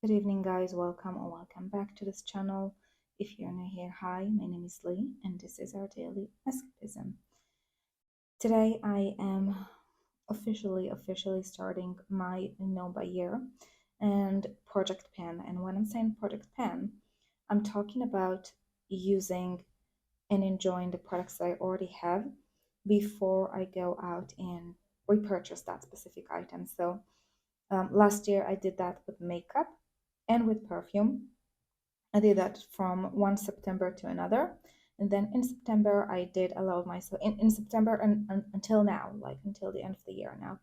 Good evening, guys. Welcome or welcome back to this channel. If you're new here, hi, my name is Lee, and this is our daily escapism. Today, I am officially starting my No by year and Project Pen. And when I'm saying Project Pen, I'm talking about using and enjoying the products that I already have before I go out and repurchase that specific item. So last year I did that with makeup and with perfume. I did that from one September to another. And then in September, I did allow myself, in September and until now, like until the end of the year now,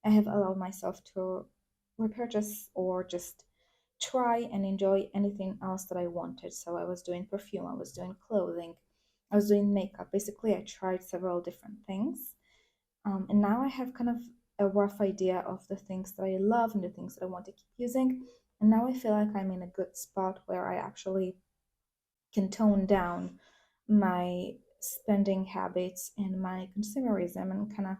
I have allowed myself to repurchase or just try and enjoy anything else that I wanted. So I was doing perfume, I was doing clothing, I was doing makeup. Basically, I tried several different things. And now I have kind of a rough idea of the things that I love and the things that I want to keep using. And now I feel like I'm in a good spot where I actually can tone down my spending habits and my consumerism and kind of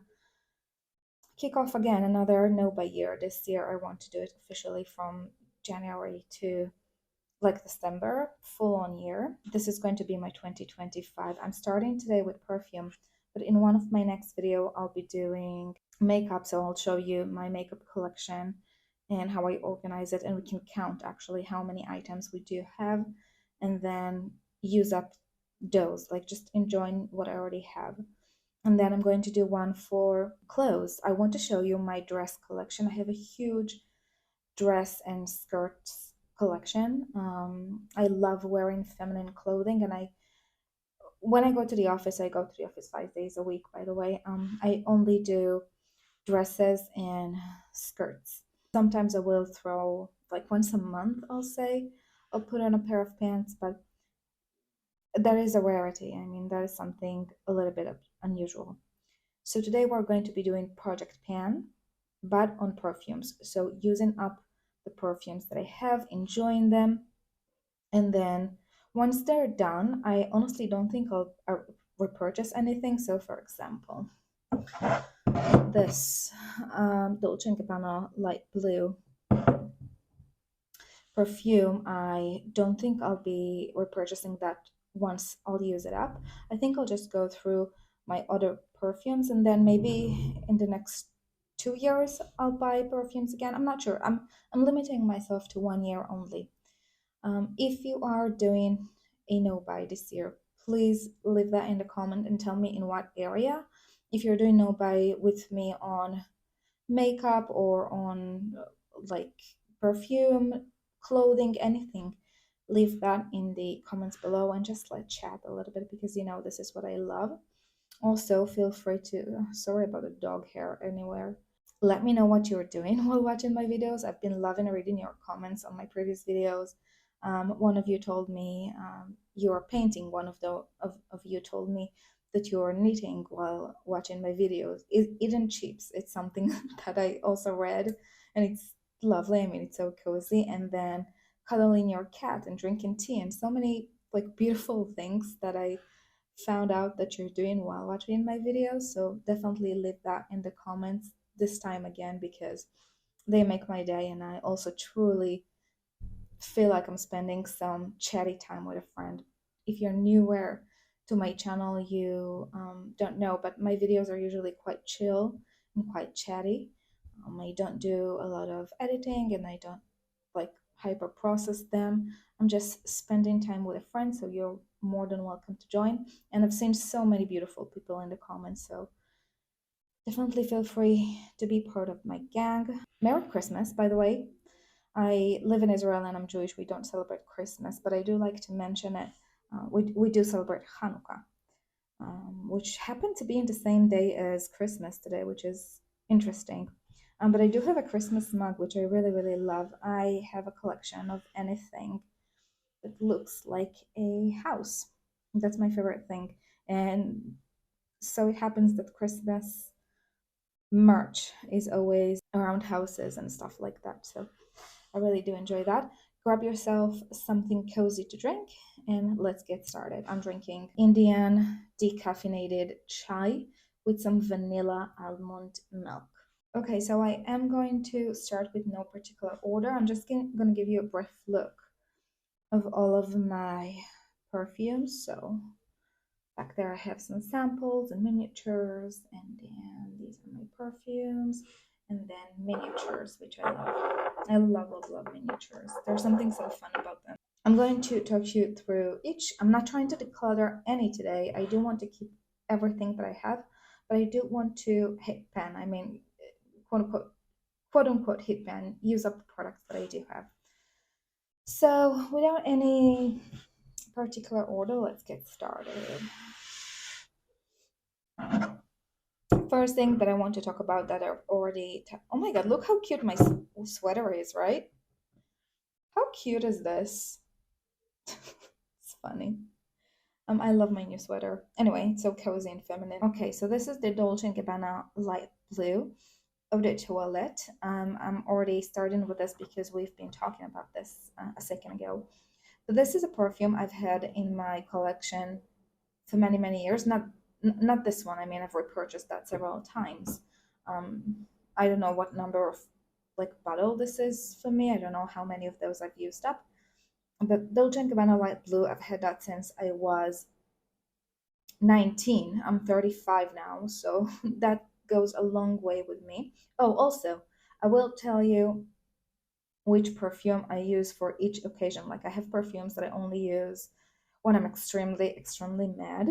kick off again another no by year. This year, I want to do it officially from January to like December, full on year. This is going to be my 2025. I'm starting today with perfume, but in one of my next video, I'll be doing makeup. So I'll show you my makeup collection and how I organize it, and we can count actually how many items we do have, and then use up those, like just enjoying what I already have. And then I'm going to do one for clothes. I want to show you my dress collection. I have a huge dress and skirts collection. I love wearing feminine clothing, and when I go to the office, I go to the office 5 days a week. By the way, I only do dresses and skirts. Sometimes I will throw like once a month. I'll say I'll put on a pair of pants, but that is a rarity. I mean, that is something a little bit unusual. So today we're going to be doing Project Pan, but on perfumes. So using up the perfumes that I have, enjoying them, and then once they're done, I honestly don't think I'll repurchase anything. So for example, this Dolce & Gabbana light blue perfume, I don't think I'll be repurchasing that once I'll use it up. I think I'll just go through my other perfumes, and then maybe in the next 2 years I'll buy perfumes again. I'm not sure. I'm limiting myself to 1 year only. If you are doing a no buy this year, please leave that in the comment and tell me in what area. If you're doing no buy with me on makeup or on like perfume, clothing, anything, leave that in the comments below and just let's chat a little bit, because this is what I love. Also, feel free to, sorry about the dog hair anywhere. Let me know what you're doing while watching my videos. I've been loving reading your comments on my previous videos. One of you told me you're painting. One of you told me that you're knitting while watching my videos. It isn't cheaps. It's something that I also read, and it's lovely. I mean, it's so cozy. And then cuddling your cat and drinking tea, and so many like beautiful things that I found out that you're doing while watching my videos. So definitely leave that in the comments this time again, because they make my day, and I also truly feel like I'm spending some chatty time with a friend. If you're newer to my channel, you don't know, but my videos are usually quite chill and quite chatty. I don't do a lot of editing, and I don't like hyper process them. I'm just spending time with a friend, so you're more than welcome to join. And I've seen so many beautiful people in the comments, so definitely feel free to be part of my gang. Merry Christmas, by the way. I live in Israel and I'm Jewish. We don't celebrate Christmas, but I do like to mention it. We do celebrate Hanukkah, which happened to be in the same day as Christmas today, which is interesting. But I do have a Christmas mug, which I really, really love. I have a collection of anything that looks like a house. That's my favorite thing. And so it happens that Christmas merch is always around houses and stuff like that. So I really do enjoy that. Grab yourself something cozy to drink and let's get started. I'm drinking Indian decaffeinated chai with some vanilla almond milk. Okay, so I am going to start with no particular order. I'm just going to give you a brief look of all of my perfumes. So back there I have some samples and miniatures, and then these are my perfumes, and then miniatures, which I love. I love miniatures. There's something so fun about them. I'm going to talk you through each. I'm not trying to declutter any today. I do want to keep everything that I have, but I do want to hit pen. I mean, quote unquote hit pen, use up the products that I do have. So without any particular order, let's get started. First thing that I want to talk about that I've already. Oh my god, look how cute my sweater is, right? How cute is this? It's funny. I love my new sweater. Anyway, it's so cozy and feminine. Okay, so this is the Dolce & Gabbana light blue of the toilette. I'm already starting with this because we've been talking about this a second ago. So this is a perfume I've had in my collection for many years. Not this one. I mean, I've repurchased that several times. I don't know what number of like bottle this is for me. I don't know how many of those I've used up. But Dolce & Gabbana light blue, I've had that since I was 19. I'm 35 now, so that goes a long way with me. Oh, also, I will tell you which perfume I use for each occasion. Like I have perfumes that I only use when I'm extremely mad.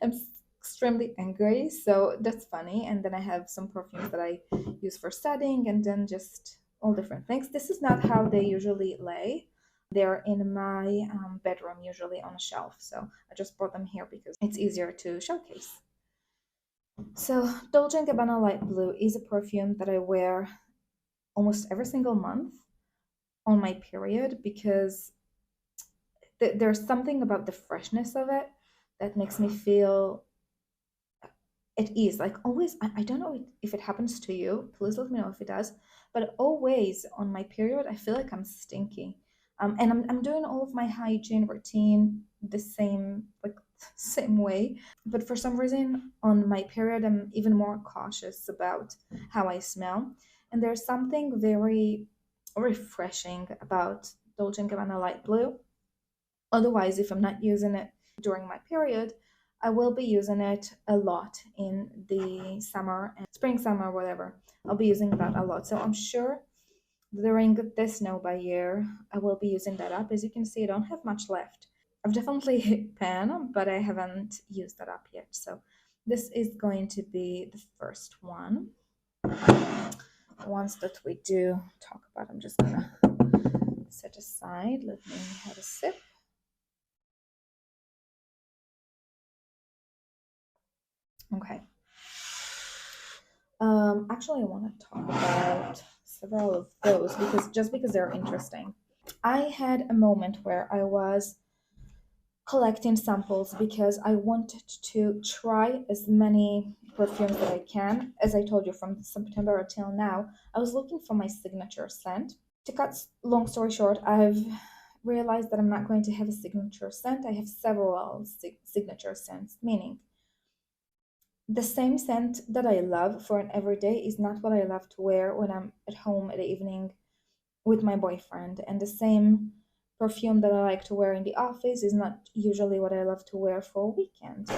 I'm extremely angry, so that's funny. And then I have some perfumes that I use for studying, and then just all different things. This is not how they usually lay. They're in my bedroom, usually on a shelf. So I just brought them here because it's easier to showcase. So Dolce & Gabbana Light Blue is a perfume that I wear almost every single month on my period because there's something about the freshness of it that makes me feel at ease. Like always, I don't know if it happens to you. Please let me know if it does. But always on my period, I feel like I'm stinky. And I'm doing all of my hygiene routine the same, like same way. But for some reason, on my period, I'm even more cautious about how I smell. And there's something very refreshing about Dolce & Gabbana Light Blue. Otherwise, if I'm not using it during my period, I will be using it a lot in the summer and spring, summer, whatever. I'll be using that a lot. So I'm sure during this snow by year, I will be using that up. As you can see, I don't have much left. I've definitely hit pan, but I haven't used that up yet. So this is going to be the first one. The ones that we do talk about, I'm just gonna set aside. Let me have a sip. Okay. Actually, I want to talk about several of those because they're interesting. I had a moment where I was collecting samples because I wanted to try as many perfumes that I can. As I told you, from September until now, I was looking for my signature scent. To cut long story short, I've realized that I'm not going to have a signature scent. I have several signature scents, meaning the same scent that I love for an everyday is not what I love to wear when I'm at home at the evening with my boyfriend. And the same perfume that I like to wear in the office is not usually what I love to wear for a weekend.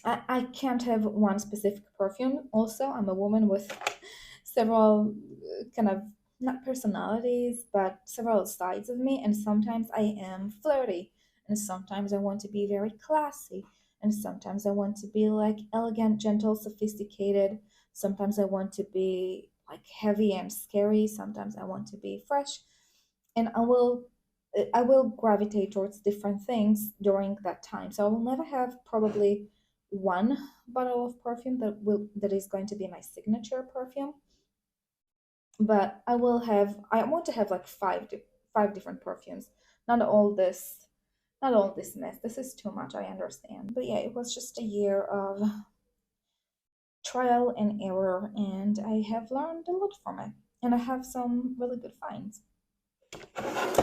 I can't have one specific perfume. Also, I'm a woman with several kind of not personalities, but several sides of me. And sometimes I am flirty, and sometimes I want to be very classy, and sometimes I want to be like elegant, gentle, sophisticated. Sometimes I want to be like heavy and scary. Sometimes I want to be fresh, and I will gravitate towards different things during that time. So I will never have probably one bottle of perfume that is going to be my signature perfume, but I want to have like five different perfumes. Not all this not all this mess. This is too much, I understand. But yeah, it was just a year of trial and error, and I have learned a lot from it. And I have some really good finds.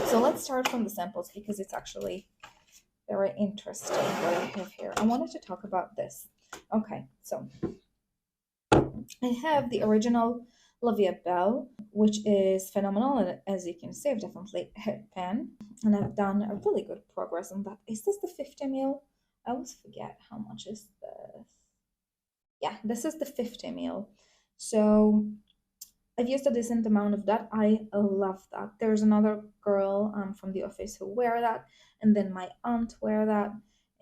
So let's start from the samples because it's actually very interesting what I have here. I wanted to talk about this. Okay, so I have the original La Vie Belle, which is phenomenal. And as you can see, I've definitely hit pen, and I've done a really good progress on that. Is this the 50 ml? I always forget how much is this. Yeah, this is the 50 ml. So I've used a decent amount of that. I love that. There's another girl from the office who wear that, and then my aunt wear that,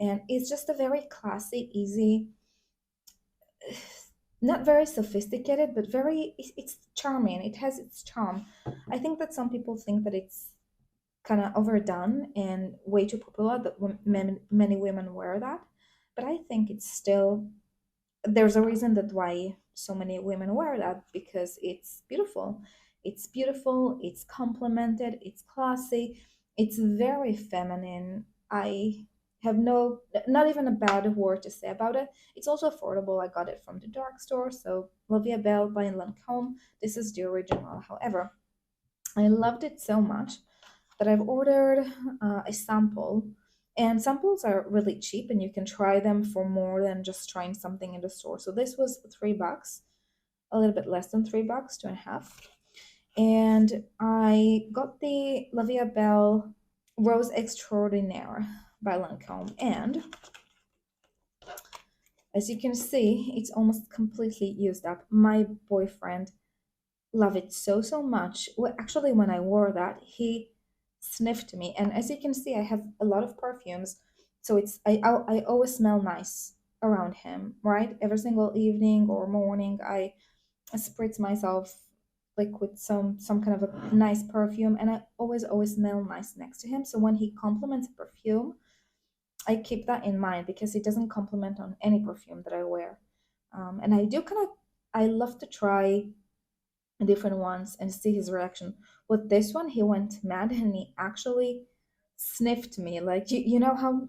and it's just a very classy, easy, not very sophisticated, but very. It's charming. It has its charm. I think that some people think that it's kind of overdone and way too popular. That many women wear that, but I think it's still, there's a reason that why so many women wear that, because it's beautiful. It's beautiful, it's complimented, it's classy, it's very feminine. I have no, not even a bad word to say about it. It's also affordable. I got it from the dark store. So La Vie Belle by Lancome. This is the original. However, I loved it so much that I've ordered a sample. And samples are really cheap, and you can try them for more than just trying something in the store. So this was $3, a little bit less than $3, 2.5. And I got the La Vie Belle Rose Extraordinaire by Lancome. And as you can see, it's almost completely used up. My boyfriend love it so so much. Well, actually, when I wore that, he sniffed me, and as you can see, I have a lot of perfumes, so it's I always smell nice around him, right? Every single evening or morning, I spritz myself like with some kind of a nice perfume, and I always smell nice next to him. So when he compliments a perfume, I keep that in mind because he doesn't compliment on any perfume that I wear. And I do kind of, I love to try different ones and see his reaction. With this one, he went mad and he actually sniffed me. Like you know how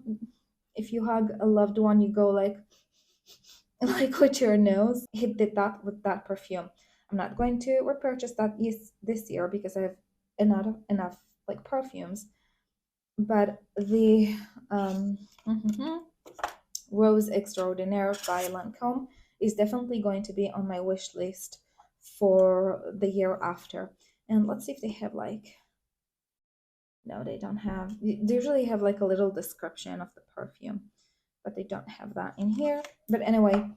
if you hug a loved one, you go like like with your nose. He did that with that perfume. I'm not going to repurchase that this year because I have enough like perfumes. But the um, Rose Extraordinaire by Lancome is definitely going to be on my wish list for the year after. And let's see if they have like, no, they don't have, they usually have like a little description of the perfume, but they don't have that in here. But anyway,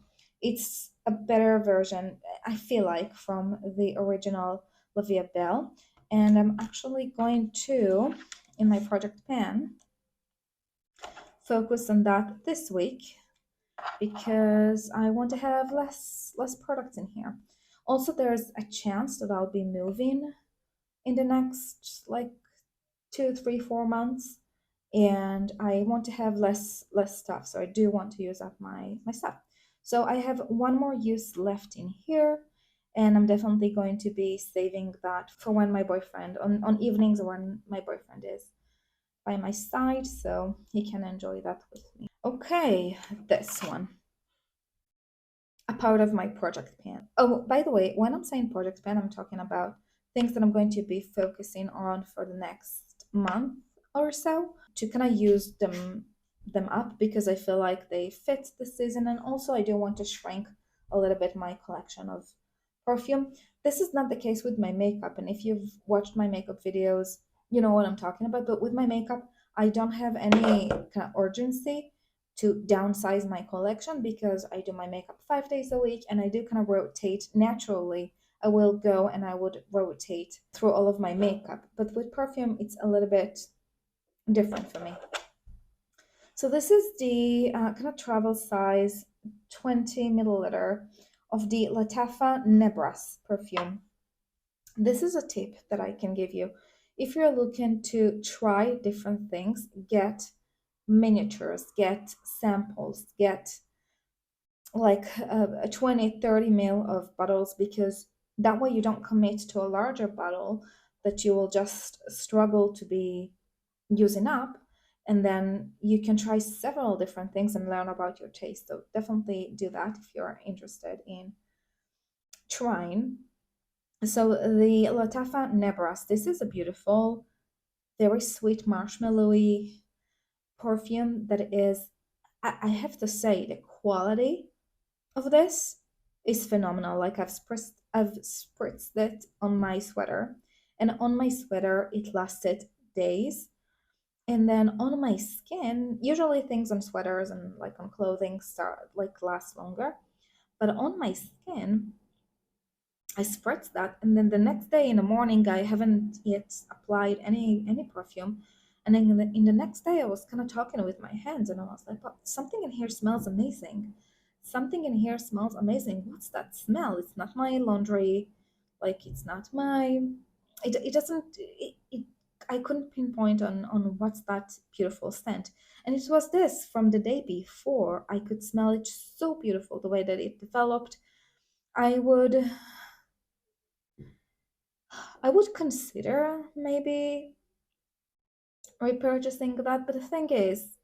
it's a better version, I feel like, from the original La Vie Belle. And I'm actually going to, in my project pan, focus on that this week because I want to have less products in here. Also, there's a chance that I'll be moving in the next like 2, 3, 4 months, and I want to have less stuff. So I do want to use up my stuff. So I have one more use left in here, and I'm definitely going to be saving that for when my boyfriend on evenings when my boyfriend is by my side, so he can enjoy that with me. Okay, this one, a part of my project plan. Oh, by the way, when I'm saying project plan, I'm talking about things that I'm going to be focusing on for the next month or so to kind of use them up because I feel like they fit the season, and also I do want to shrink a little bit my collection of perfume. This is not the case with my makeup, and if you've watched my makeup videos, you know what I'm talking about. But with my makeup, I don't have any kind of urgency to downsize my collection because I do my makeup 5 days a week and I do kind of rotate naturally. I will go and I would rotate through all of my makeup. But with perfume, it's a little bit different for me. So this is the kind of travel size 20 milliliter of the Lattafa Nebras perfume. This is a tip that I can give you. If you're looking to try different things, get miniatures, get samples, get like a 20, 30 ml of bottles, because that way you don't commit to a larger bottle that you will just struggle to be using up, and then you can try several different things and learn about your taste. So definitely do that if you're interested in trying. So the Latafa Nebras, this is a beautiful, very sweet marshmallowy perfume that is, I have to say, the quality of this is phenomenal. Like I've spritzed it on my sweater, and on my sweater it lasted days. And then on my skin, usually things on sweaters and like on clothing start like last longer, but on my skin I spread that, and then the next day in the morning, I haven't yet applied any perfume, and then in the next day, I was kind of talking with my hands, and I was like, "But something in here smells amazing. Something in here smells amazing. What's that smell? It's not my laundry, like it's not my. It doesn't. I couldn't pinpoint on what's that beautiful scent, and it was this from the day before. I could smell it so beautiful the way that it developed. I would I would consider maybe repurchasing that, but the thing is,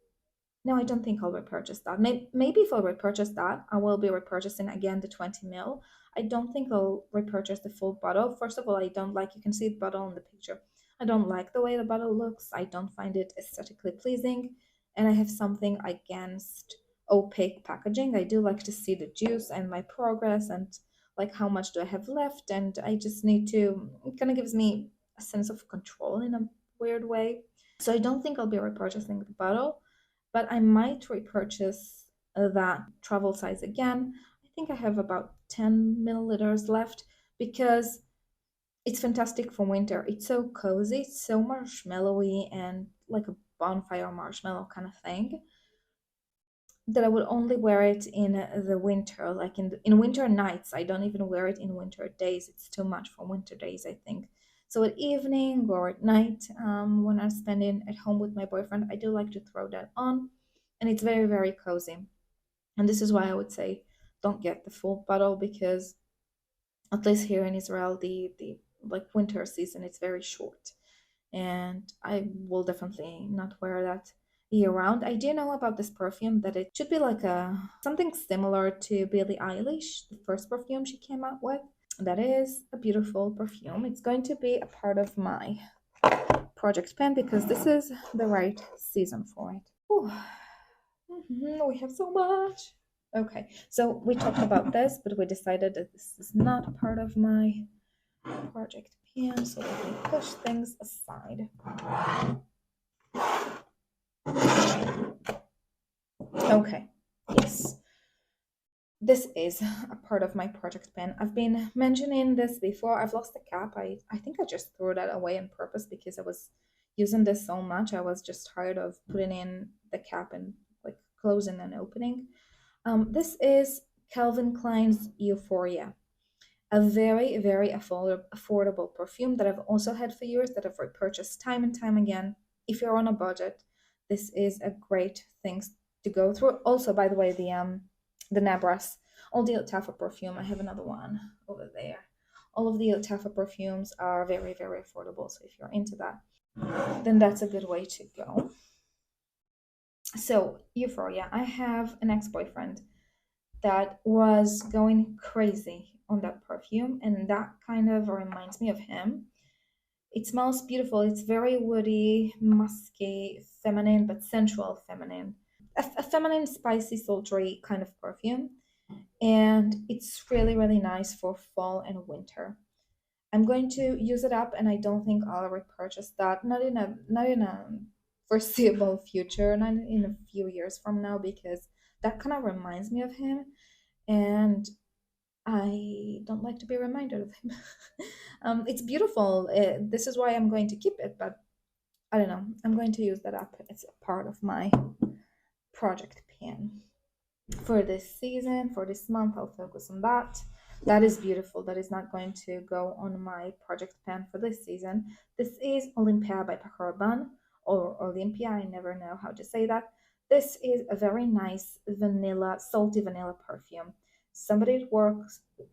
no, I don't think I'll repurchase that. Maybe if I'll repurchase that, I will be repurchasing again the 20 mil. I don't think I'll repurchase the full bottle. First of all, I don't like, you can see the bottle in the picture. I don't like the way the bottle looks. I don't find it aesthetically pleasing. And I have something against opaque packaging. I do like to see the juice and my progress and like how much do I have left. And I just need to, it kind of gives me a sense of control in a weird way. So I don't think I'll be repurchasing the bottle, but I might repurchase that travel size again. I think I have about 10 milliliters left because it's fantastic for winter. It's so cozy, it's so marshmallowy and like a bonfire marshmallow kind of thing that I would only wear it in the winter, like in winter nights. I don't even wear it in winter days. It's too much for winter days, I think. So at evening or at night, when I'm spending at home with my boyfriend, I do like to throw that on, and it's very, very cozy. And this is why I would say don't get the full bottle because at least here in Israel, the like winter season it's very short, and I will definitely not wear that year round. I do know about this perfume that it should be like a something similar to Billie Eilish, the first perfume she came out with. That is a beautiful perfume. It's going to be a part of my project pen because this is the right season for it. Whew. We have so much. Okay, so we talked about this, but we decided that this is not a part of my project pen, so let me push things aside. Okay, yes, this is a part of my project pen. I've been mentioning this before. I've lost the cap. I think I just threw that away on purpose because I was using this so much. I was just tired of putting in the cap and like closing and opening. This is Calvin Klein's Euphoria, a very, very affordable perfume that I've also had for years, that I've repurchased time and time again. If you're on a budget, this is a great thing to go through. Also, by the way, the Nabras, all the Iltafa perfume. I have another one over there. All of the Iltafa perfumes are very, very affordable. So if you're into that, then that's a good way to go. So Euphoria, I have an ex-boyfriend that was going crazy on that perfume, and that kind of reminds me of him. It smells beautiful. It's very woody, musky, feminine, but sensual feminine. A feminine, spicy, sultry kind of perfume. And it's really, really nice for fall and winter. I'm going to use it up, and I don't think I'll repurchase that. Not in a foreseeable future, not in a few years from now, because that kind of reminds me of him, and I don't like to be reminded of him. It's beautiful. This is why I'm going to keep it, but I don't know. I'm going to use that up. It's a part of my project pan. For this season, for this month, I'll focus on that. That is beautiful. That is not going to go on my project pan for this season. This is Olympia by Paco Rabanne, or Olympia. I never know how to say that. This is a very nice vanilla, salty vanilla perfume. Somebody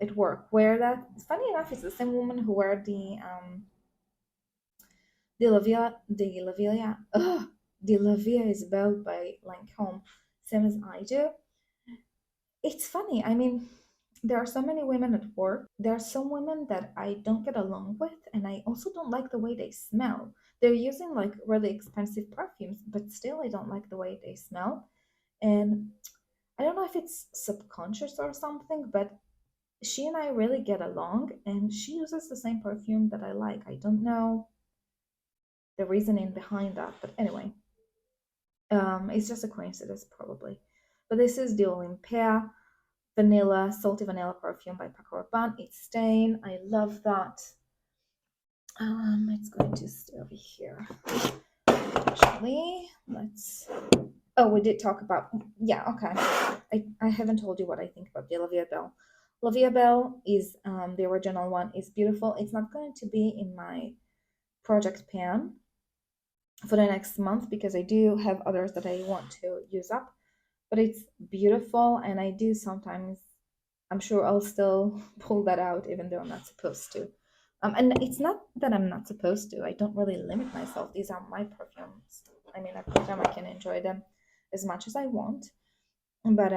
at work wear that. Funny enough, it's the same woman who wear the La Via Isabelle by Lancome, same as I do. It's funny. I mean, there are so many women at work. There are some women that I don't get along with, and I also don't like the way they smell. They're using like really expensive perfumes, but still, I don't like the way they smell. And I don't know if it's subconscious or something, but she and I really get along, and she uses the same perfume that I like. I don't know the reasoning behind that, but anyway, it's just a coincidence probably. But this is the Olympia vanilla, salty vanilla perfume by Paco Rabanne. It's stain. I love that. It's going to stay over here. Actually, let's. Oh, we did talk about. Yeah, okay. I haven't told you what I think about the La Vie Belle. La Vie Belle is the original one is beautiful. It's not going to be in my project pan for the next month because I do have others that I want to use up. But it's beautiful, and I do sometimes. I'm sure I'll still pull that out even though I'm not supposed to. And it's not that I'm not supposed to. I don't really limit myself. These are my perfumes. I mean, at the time I can enjoy them as much as I want. But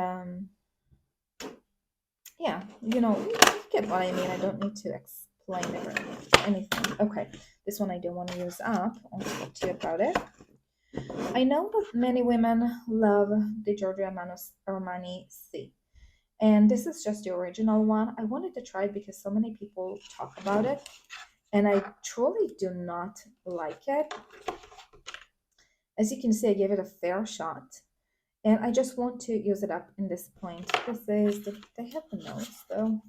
yeah, you get what I mean. I don't need to explain anything. Okay, this one I don't want to use up. I'll talk to you about it. I know that many women love the Giorgio Armani C. And this is just the original one. I wanted to try it because so many people talk about it, and I truly do not like it. As you can see, I gave it a fair shot, and I just want to use it up in this point. They have the notes though.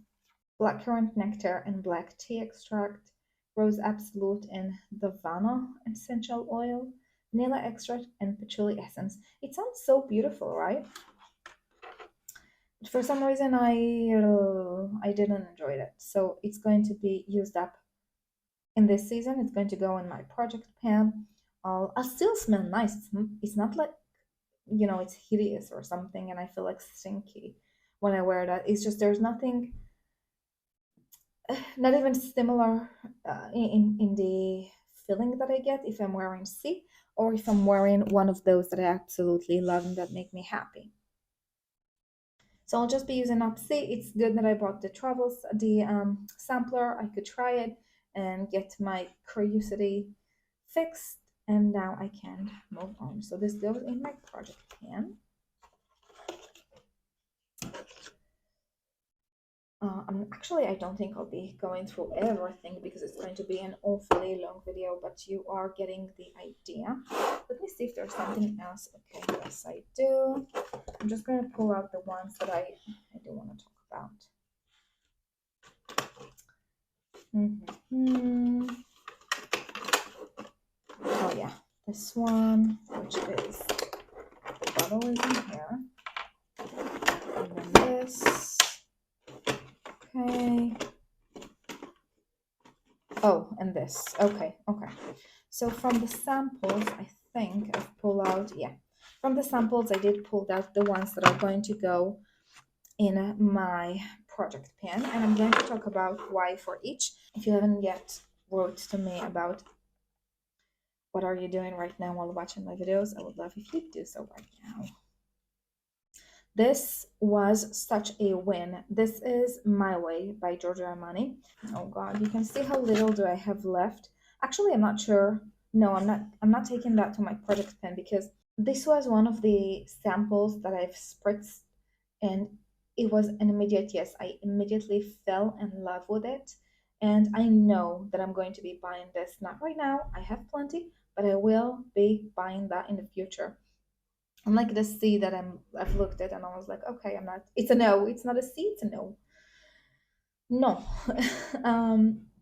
Blackcurrant nectar and black tea extract, rose absolute and Davana essential oil, vanilla extract, and patchouli essence. It sounds so beautiful, right? For some reason I didn't enjoy it, so it's going to be used up in this season. It's going to go in my project pan. I'll still smell nice. It's not like it's hideous or something and I feel like stinky when I wear that. It's just there's nothing, not even similar in the feeling that I get if I'm wearing C or if I'm wearing one of those that I absolutely love and that make me happy. So I'll just be using up C. It's good that I bought the sampler. I could try it and get my curiosity fixed, and now I can move on. So this goes in my project pan. Actually, I don't think I'll be going through everything because it's going to be an awfully long video, but you are getting the idea. Let me see if there's something else. Okay, yes, I do. I'm just going to pull out the ones that I do want to talk about. Oh yeah, this one, which is the bottle is in here, and then this. Okay. Oh, and this. Okay, okay. So from the samples, I think I've pulled out. Yeah, from the samples, I did pull out the ones that are going to go in my project pan, and I'm going to talk about why for each. If you haven't yet wrote to me about what are you doing right now while watching my videos, I would love if you do so right now. This was such a win. This is My Way by Giorgio Armani. Oh God, you can see how little do I have left. Actually, I'm not sure. No, I'm not taking that to my project pen because this was one of the samples that I've spritzed, and it was an immediate yes. I immediately fell in love with it, and I know that I'm going to be buying this. Not right now. I have plenty, but I will be buying that in the future. Unlike the C that I've looked at and I was like, okay, I'm not. It's a no. It's not a C. It's a no. No.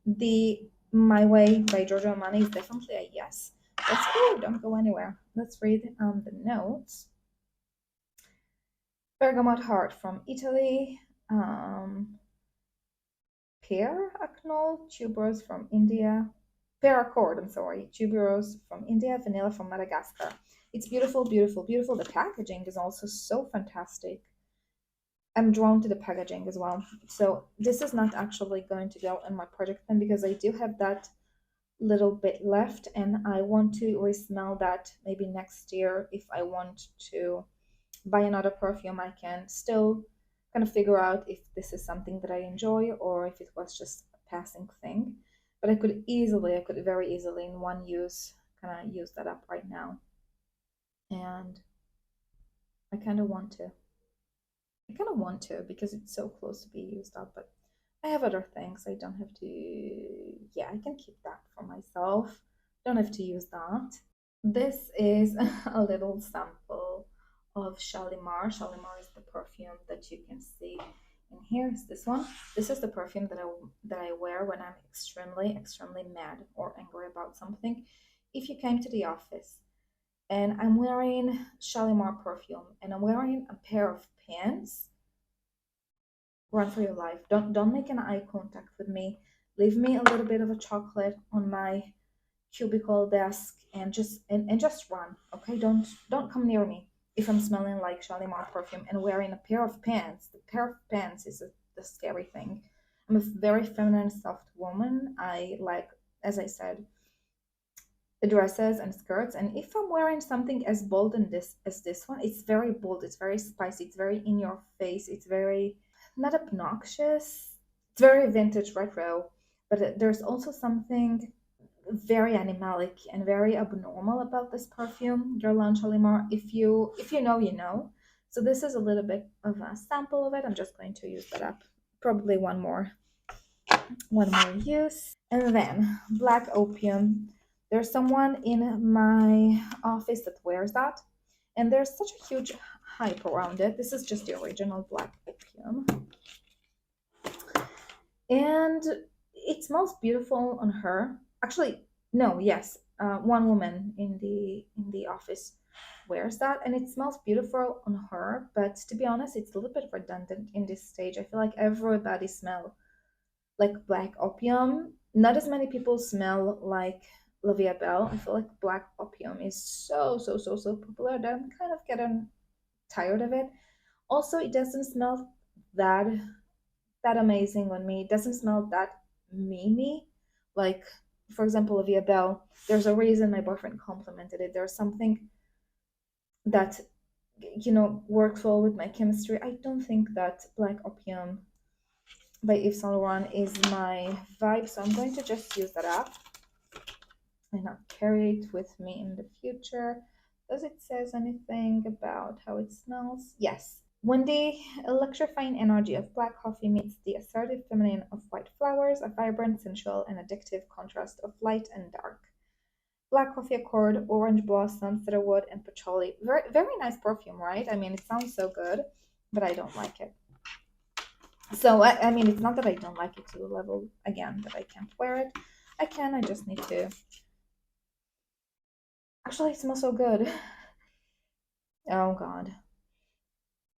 The My Way by Giorgio Armani is definitely a yes. Let's go. Don't go anywhere. Let's read the notes. Bergamot Heart from Italy. Pear Acnol tuberose from India. Pear Accord, I'm sorry. Tuberose from India. Vanilla from Madagascar. It's beautiful, beautiful, beautiful. The packaging is also so fantastic. I'm drawn to the packaging as well. So this is not actually going to go in my project pen because I do have that little bit left and I want to re-smell that maybe next year if I want to buy another perfume. I can still kind of figure out if this is something that I enjoy or if it was just a passing thing. But I could very easily in one use kind of use that up right now. And I kind of want to. I kind of want to because it's so close to be used up, but I have other things. I don't have to, yeah, I can keep that for myself. Don't have to use that. This is a little sample of Shalimar. Shalimar is the perfume that you can see in here. Is this one? This is the perfume that I wear when I'm extremely mad or angry about something. If you came to the office and I'm wearing Shalimar perfume and I'm wearing a pair of pants, run for your life. Don't make an eye contact with me. Leave me a little bit of a chocolate on my cubicle desk and just run. Okay, don't come near me if I'm smelling like Shalimar perfume and wearing a pair of pants. The pair of pants is the scary thing. I'm a very feminine, soft woman. I like, as I said, dresses and skirts. And if I'm wearing something as bold and this as this one, it's very bold. It's very spicy. It's very in your face. It's very not obnoxious. It's very vintage retro. But there's also something very animalic and very abnormal about this perfume, Guerlain Shalimar. If you know, you know. So this is a little bit of a sample of it. I'm just going to use that up. Probably one more use. And then black opium. There's someone in my office that wears that, and there's such a huge hype around it. This is just the original black opium, and it smells beautiful on her. Actually, no, yes, one woman in the office wears that, and it smells beautiful on her. But to be honest, it's a little bit redundant in this stage. I feel like everybody smell like black opium. Not as many people smell like La Vie Belle. I feel like black opium is so popular that I'm kind of getting tired of it. Also, it doesn't smell that amazing on me. It doesn't smell that me. Like, for example, La Vie Belle. There's a reason my boyfriend complimented it. There's something that works well with my chemistry. I don't think that black opium by Yves Saint Laurent is my vibe, so I'm going to just use that up and not carry it with me in the future. Does it says anything about how it smells? Yes. When the electrifying energy of black coffee meets the assertive feminine of white flowers, a vibrant, sensual, and addictive contrast of light and dark. Black coffee accord, orange blossom, cedarwood, and patchouli. Very, very nice perfume, right? I mean, it sounds so good, but I don't like it. So I mean, it's not that I don't like it to the level again that I can't wear it. I can. I just need to. Actually, it smells so good. Oh God.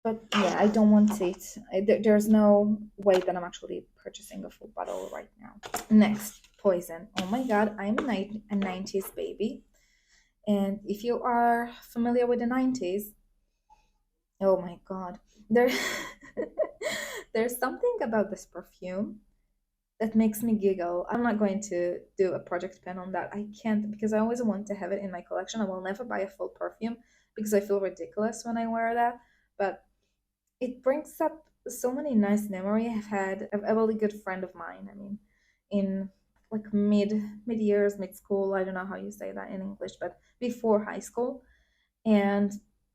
But yeah, I don't want it. There's no way that I'm actually purchasing a full bottle right now. Next, poison. Oh my God, I'm a 90s baby. And if you are familiar with the 90s, oh my God, there, there's something about this perfume that makes me giggle. I'm not going to do a project pen on that. I can't because I always want to have it in my collection. I will never buy a full perfume because I feel ridiculous when I wear that. But it brings up so many nice memories. I've had a really good friend of mine. I mean, in like mid years, mid school. I don't know how you say that in English, but before high school, and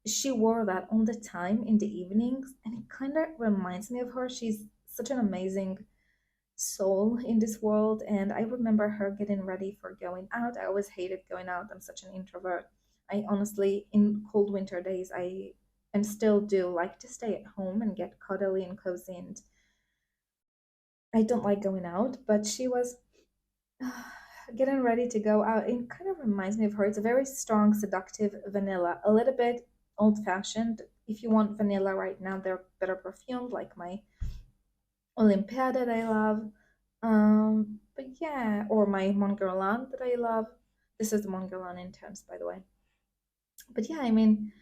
she wore that all the time in the evenings, and it kind of reminds me of her. She's such an amazing soul in this world, and I remember her getting ready for going out. I always hated going out. I'm such an introvert. I honestly, in cold winter days, I and still do like to stay at home and get cuddly and cozy, and I don't like going out. But she was getting ready to go out. It kind of reminds me of her. It's a very strong, seductive vanilla, a little bit old fashioned. If you want vanilla right now, they're better perfumed, like my Olympia that I love. But yeah, or my Montguerlain that I love. This is the Montguerlain Intense, by the way. But yeah, I mean,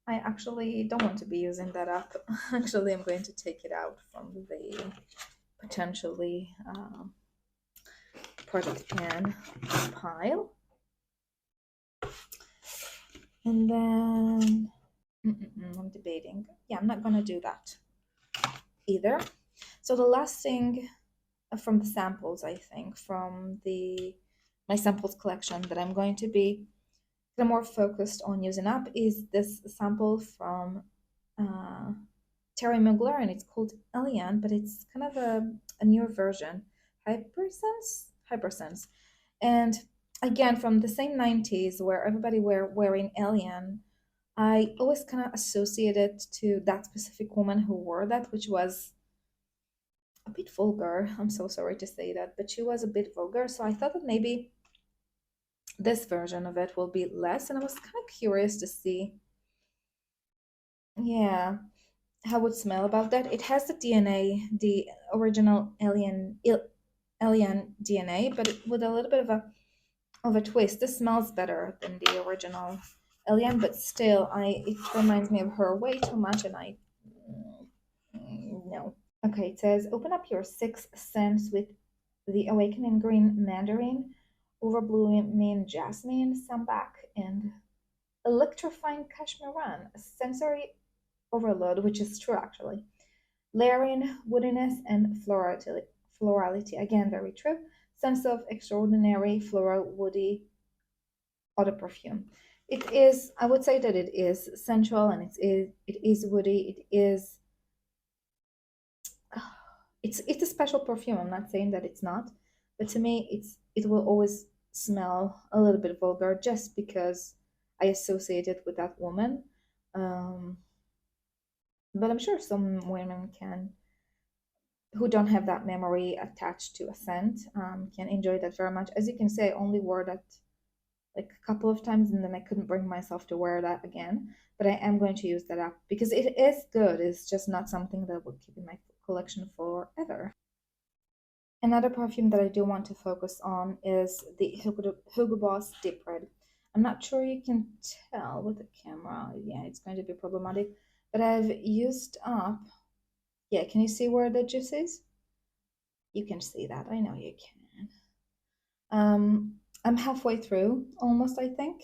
I actually don't want to be using that up. Actually, I'm going to take it out from the potentially product can pile. And then I'm debating. Yeah, I'm not gonna do that either. So the last thing from the samples, I think, from the my samples collection that I'm going to be more focused on using up is this sample from uh, Terry Mugler, and it's called Elian, but it's kind of a newer version, Hypersense, and again from the same 90s where everybody were wearing Alien. I always kind of associated to that specific woman who wore that, which was a bit vulgar. I'm so sorry to say that, but she was a bit vulgar. So I thought that maybe this version of it will be less, and I was kind of curious to see, yeah, how it would smell about that. It has the DNA, the original alien DNA, but with a little bit of a twist. This smells better than the original alien, but still, I it reminds me of her way too much, and no. Okay, it says open up your sixth sense with the awakening green mandarin, overblooming jasmine, sambac, and electrifying cashmeran. A sensory overload, which is true actually. Layering, woodiness, and florality. Again, very true. Sense of extraordinary floral, woody eau de perfume. It is, I would say that it is sensual and it is woody. It is, it's a special perfume. I'm not saying that it's not, but to me, it will always smell a little bit vulgar just because I associate it with that woman. Um, but I'm sure some women can who don't have that memory attached to a scent can enjoy that very much. As you can see, I only wore that like a couple of times and then I couldn't bring myself to wear that again. But I am going to use that up because it is good. It's just not something that will keep in my collection forever. Another perfume that I do want to focus on is the Hugo Boss Deep Red. I'm not sure you can tell with the camera. Yeah, it's going to be problematic. But I've used up. Yeah, can you see where the juice is? You can see that. I know you can. I'm halfway through, almost, I think.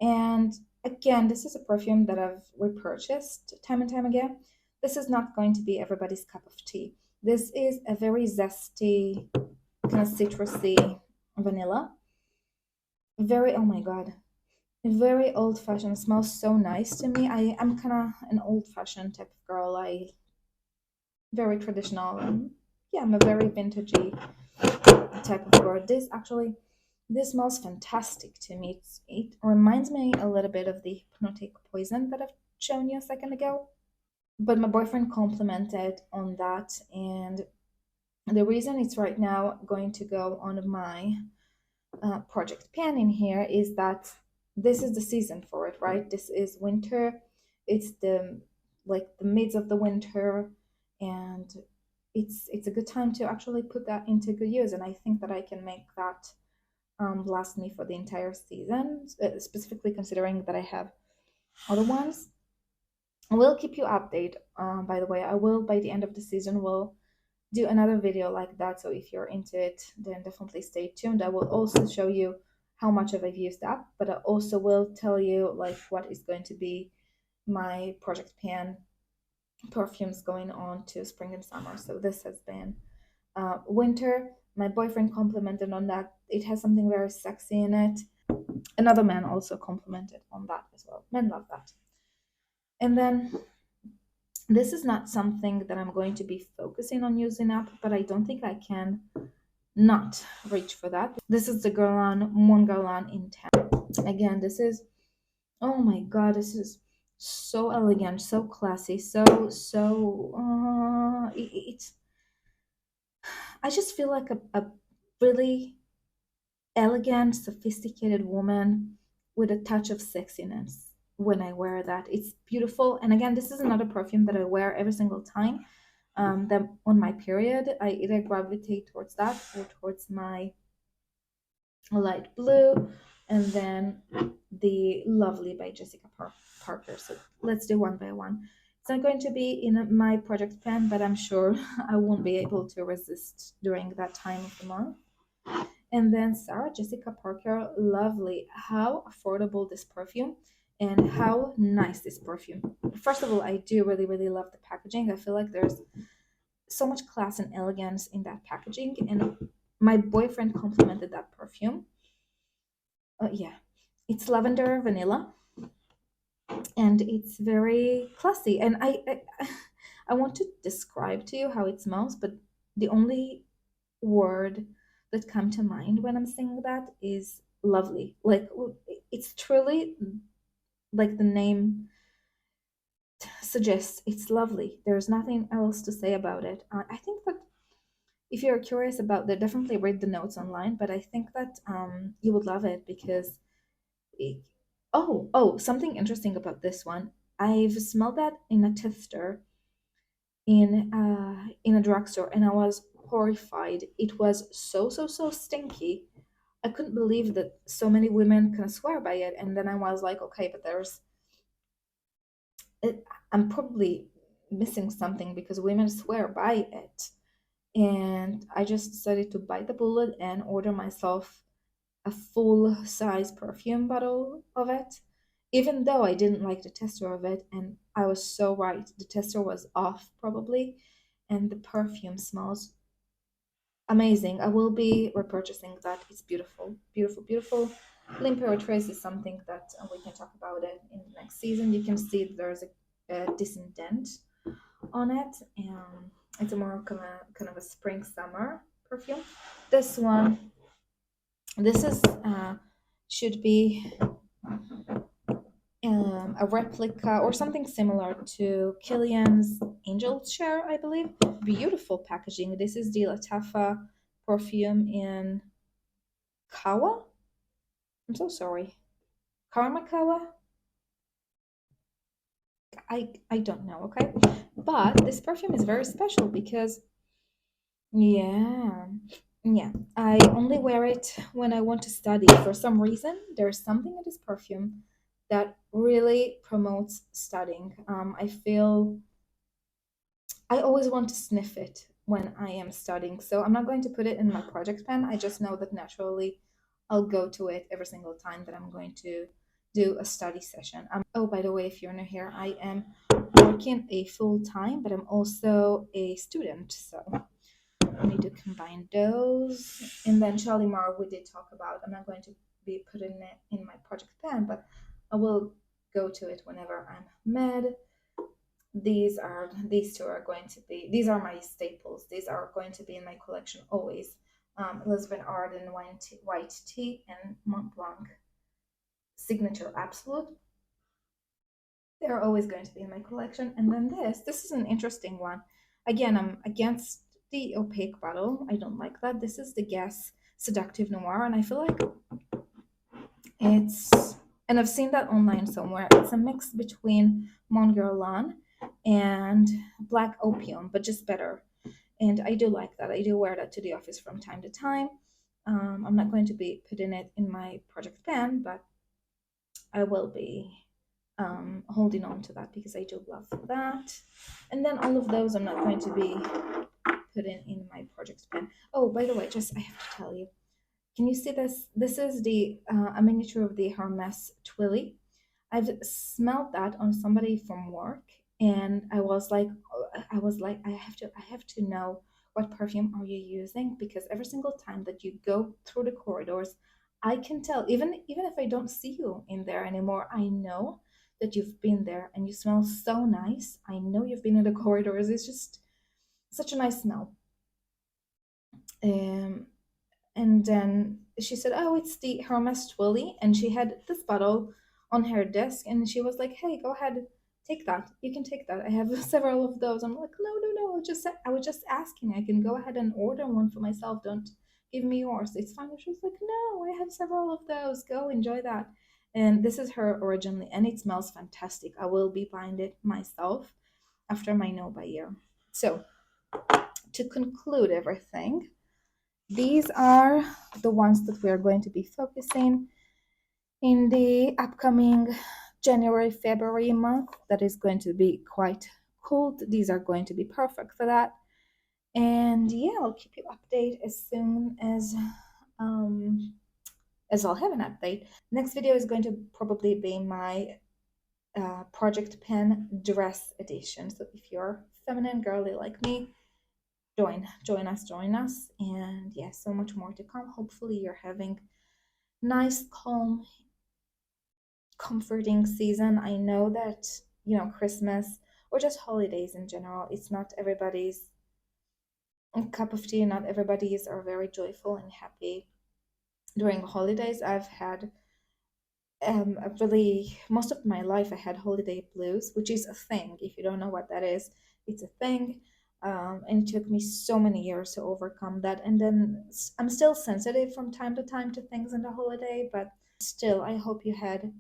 And again, this is a perfume that I've repurchased time and time again. This is not going to be everybody's cup of tea. This is a very zesty, kind of citrusy vanilla. Very, oh my God, very old fashioned. Smells so nice to me. I'm kind of an old fashioned type of girl. I very traditional. And yeah, I'm a very vintagey type of girl. This smells fantastic to me. It reminds me a little bit of the hypnotic poison that I've shown you a second ago. But my boyfriend complimented on that, and the reason it's right now going to go on my project pan in here is that this is the season for it, right? This is winter. It's the like the mids of the winter, and it's a good time to actually put that into good use. And I think that I can make that last me for the entire season, specifically considering that I have other ones. I will keep you updated. By the way, I will by the end of the season will do another video like that. So if you're into it, then definitely stay tuned. I will also show you how much have I've used up, but I also will tell you like what is going to be my project pan perfumes going on to spring and summer. So this has been winter. My boyfriend complimented on that. It has something very sexy in it. Another man also complimented on that as well. Men love that. And then this is not something that I'm going to be focusing on using up, but I don't think I can not reach for that. This is the Guerlain Mon Guerlain in 10. Again, this is, oh my god, this is so elegant, so classy, it's, I just feel like a really elegant, sophisticated woman with a touch of sexiness when I wear that. It's beautiful. And again, this is another perfume that I wear every single time. That on my period, I either gravitate towards that or towards my light blue, and then the Lovely by Jessica Parker. So let's do one by one. It's not going to be in my project pan, but I'm sure I won't be able to resist during that time of the month. And then Sarah Jessica Parker, Lovely. How affordable this perfume and how nice this perfume. First of all, I do really, really love the packaging. I feel like there's so much class and elegance in that packaging. And my boyfriend complimented that perfume. Yeah, it's lavender vanilla and it's very classy. And I want to describe to you how it smells, but The only word that come to mind when I'm saying that is lovely. Like it's truly like the name suggests, it's lovely. There's nothing else to say about it. I think that if you're curious about that, definitely read the notes online. But I think that you would love it because it, something interesting about this one. I've smelled that in a tester in a drugstore, and I was horrified. It was so stinky. I couldn't believe that so many women can swear by it. And then I was like, okay, but I'm probably missing something because women swear by it. And I just decided to bite the bullet and order myself a full size perfume bottle of it, even though I didn't like the texture of it. And I was so right. The texture was off, probably, and the perfume smells amazing. I will be repurchasing that. It's beautiful, beautiful, beautiful. L'Imperatrice is something that we can talk about it in the next season. You can see there's a decent dent on it, and it's a more kind of a spring summer perfume. This one, this is should be a replica or something similar to Killian's Angel's Share, I believe. Beautiful packaging. This is the Latafa perfume in Kawa. I'm so sorry. Karmakawa? I don't know, okay? But this perfume is very special because yeah. Yeah. I only wear it when I want to study. For some reason, there's something in this perfume that really promotes studying. I feel I always want to sniff it when I am studying. So I'm not going to put it in my project pen. I just know that naturally I'll go to it every single time that I'm going to do a study session. Oh, by the way, if you're new here, I am working a full time, but I'm also a student. So I need to combine those. And then Shalimar, we did talk about. I'm not going to be putting it in my project pen, but I will go to it whenever I'm mad. These two are going to be, these are my staples. These are going to be in my collection always. Elizabeth Arden white tea and Mont Blanc signature absolute. They're always going to be in my collection. And then this is an interesting one. Again, I'm against the opaque bottle. I don't like that. This is the Guess Seductive Noir, and I feel like it's, and I've seen that online somewhere. It's a mix between Mon Guerlain and Black Opium, but just better. And I do like that. I do wear that to the office from time to time. I'm not going to be putting it in my project pen, but I will be holding on to that because I do love that. And then all of those I'm not going to be putting in my project pen. Oh, by the way, just I have to tell you, can you see this? This is the a miniature of the Hermes Twilly. I've smelled that on somebody from work, and I was like, I have to know what perfume are you using, because every single time that you go through the corridors, I can tell. Even if I don't see you in there anymore, I know that you've been there, and you smell so nice. I know you've been in the corridors. It's just such a nice smell. Um, and then she said, "Oh, it's the Hermes Twilly," and she had this bottle on her desk, and she was like, "Hey, go ahead, take that. You can take that. I have several of those." I'm like, "No, no, no. I was just asking. I can go ahead and order one for myself. Don't give me yours. It's fine." And she was like, "No, I have several of those. Go enjoy that." And this is her originally, and it smells fantastic. I will be buying it myself after my no buy year. So to conclude everything, these are the ones that we are going to be focusing in the upcoming January, February month. That is going to be quite cold. These are going to be perfect for that. And yeah, I'll keep you updated um, as I'll have an update. Next video is going to probably be my project pen dress edition. So if you're feminine girly like me, join us. And yeah, so much more to come. Hopefully you're having nice, calm, comforting season. I know that, Christmas or just holidays in general, it's not everybody's a cup of tea. Not everybody's are very joyful and happy during holidays. I've had a really most of my life I had holiday blues, which is a thing. If you don't know what that is, it's a thing. And it took me so many years to overcome that. And then I'm still sensitive from time to time to things in the holiday, but still, I hope you had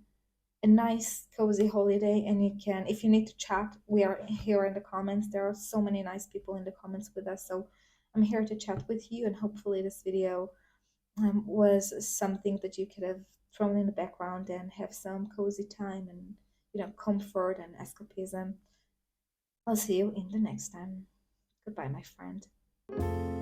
a nice, cozy holiday. And you can, if you need to chat, we are here in the comments. There are so many nice people in the comments with us. So I'm here to chat with you, and hopefully, this video was something that you could have thrown in the background and have some cozy time and, comfort and escapism. I'll see you in the next time. Goodbye, my friend.